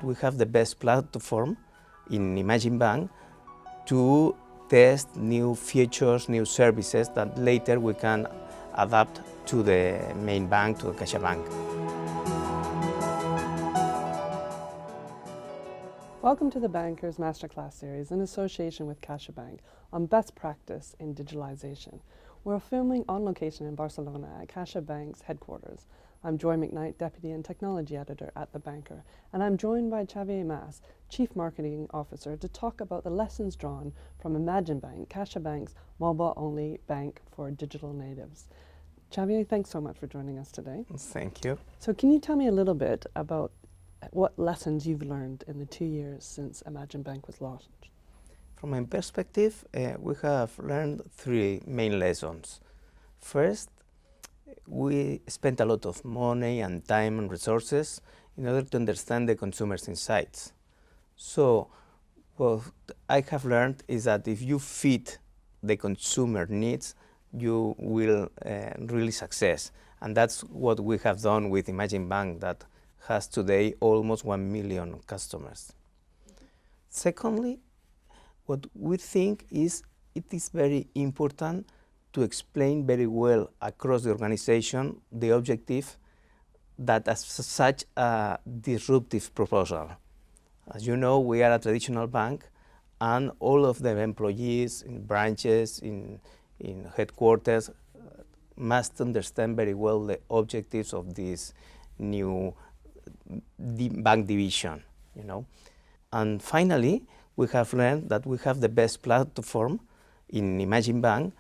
we have the best platform in d'imaginBank to test new features, new services that later we can adapt to the main bank, to the CaixaBank. Welcome to the Bankers Masterclass series in association with CaixaBank on best practice in digitalization. We're filming on location in Barcelona at CaixaBank's headquarters. I'm Joy McKnight, Deputy and Technology Editor at The Banker, and I'm joined by Xavier Mas, Chief Marketing Officer, to talk about the lessons drawn from d'imaginBank, CaixaBank's mobile-only bank for digital natives. Xavier, thanks so much for joining us today. Thank you. So can you tell me a little bit about what lessons you've learned in the 2 years since d'imaginBank was launched? From my perspective, we have learned three main lessons. First, we spent a lot of money and time and resources in order to understand the consumer's insights. So what I have learned is that if you fit the consumer needs, you will really success. And that's what we have done with d'imaginBank, that has today almost 1 million customers. Secondly, what we think is it is very important to explain very well across the organization the objective that as such a disruptive proposal. As you know, we are a traditional bank, and all of the employees in branches, in headquarters, must understand very well the objectives of this new bank division, you know. And finally, we have learned that we have the best platform in d'imaginBank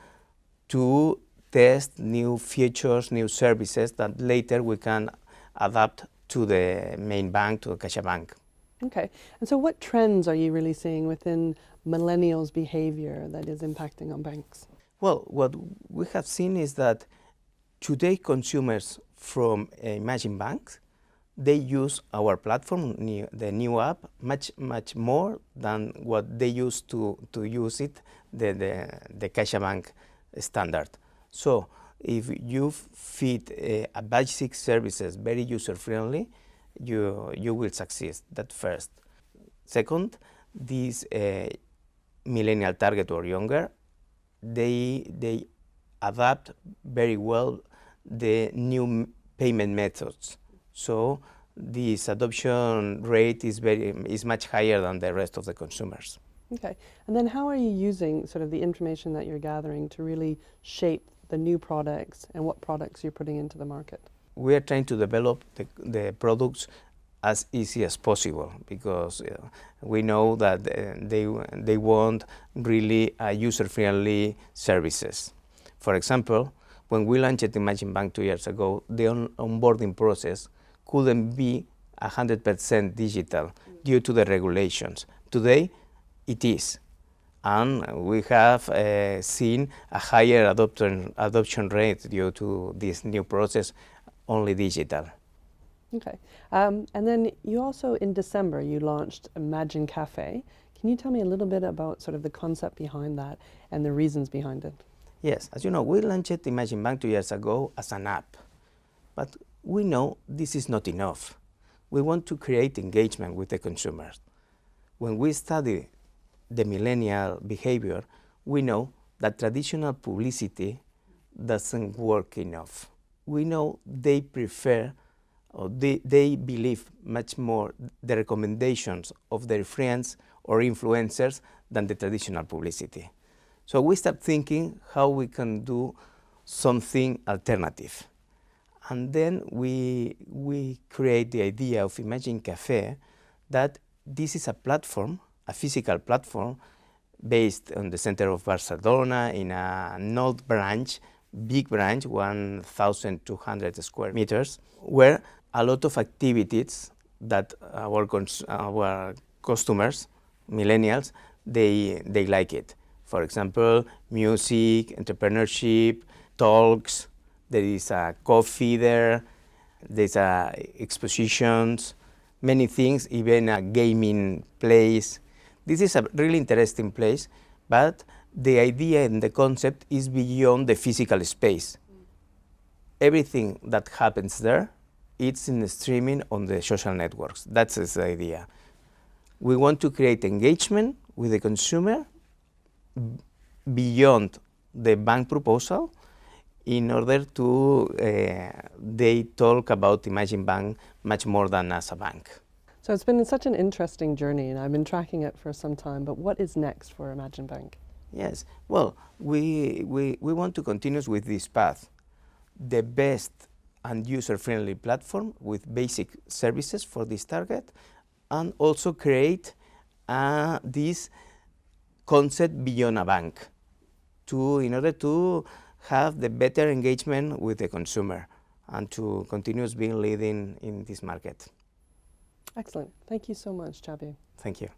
to test new features, new services that later we can adapt to the main bank, to the CaixaBank. Okay, and so what trends are you really seeing within millennials' behavior that is impacting on banks? Well, what we have seen is that today consumers from d'imaginBank, they use our platform, the new app, much more than what they used to use it, the CaixaBank standard. So if you fit a basic services very user-friendly, you will succeed. That first. Second, this millennial target or younger, they adapt very well the new payment methods. So this adoption rate is much higher than the rest of the consumers. Okay, and then how are you using sort of the information that you're gathering to really shape the new products and what products you're putting into the market? We are trying to develop the products as easy as possible, because we know that they want really user-friendly services. For example, when we launched d'imaginBank 2 years ago, the onboarding process couldn't be 100% digital due to the regulations. Today, it is. And we have seen a higher adoption rate due to this new process, only digital. Okay, and then you also, in December, you launched Imagine Cafe. Can you tell me a little bit about sort of the concept behind that and the reasons behind it? Yes, as you know, we launched d'imaginBank 2 years ago as an app, but we know this is not enough. We want to create engagement with the consumers. When we study the millennial behavior, we know that traditional publicity doesn't work enough. We know they prefer, or they believe much more the recommendations of their friends or influencers than the traditional publicity. So we start thinking how we can do something alternative. And then we create the idea of Imagine Cafe, that this is a platform, a physical platform, based on the center of Barcelona in a north branch, big branch, 1,200 square meters, where a lot of activities that our customers, millennials, they like it. For example, music, entrepreneurship, talks. There is a coffee there, there's expositions, many things, even a gaming place. This is a really interesting place, but the idea and the concept is beyond the physical space. Everything that happens there it's in the streaming on the social networks. That's the idea. We want to create engagement with the consumer beyond the bank proposal in order to they talk about d'imaginBank much more than as a bank. So it's been such an interesting journey, and I've been tracking it for some time, but what is next for imaginBank? Yes, well, we want to continue with this path. The best and user-friendly platform with basic services for this target, and also create this concept beyond a bank in order to have the better engagement with the consumer and to continue being leading in this market. Excellent. Thank you so much, Xavier. Thank you.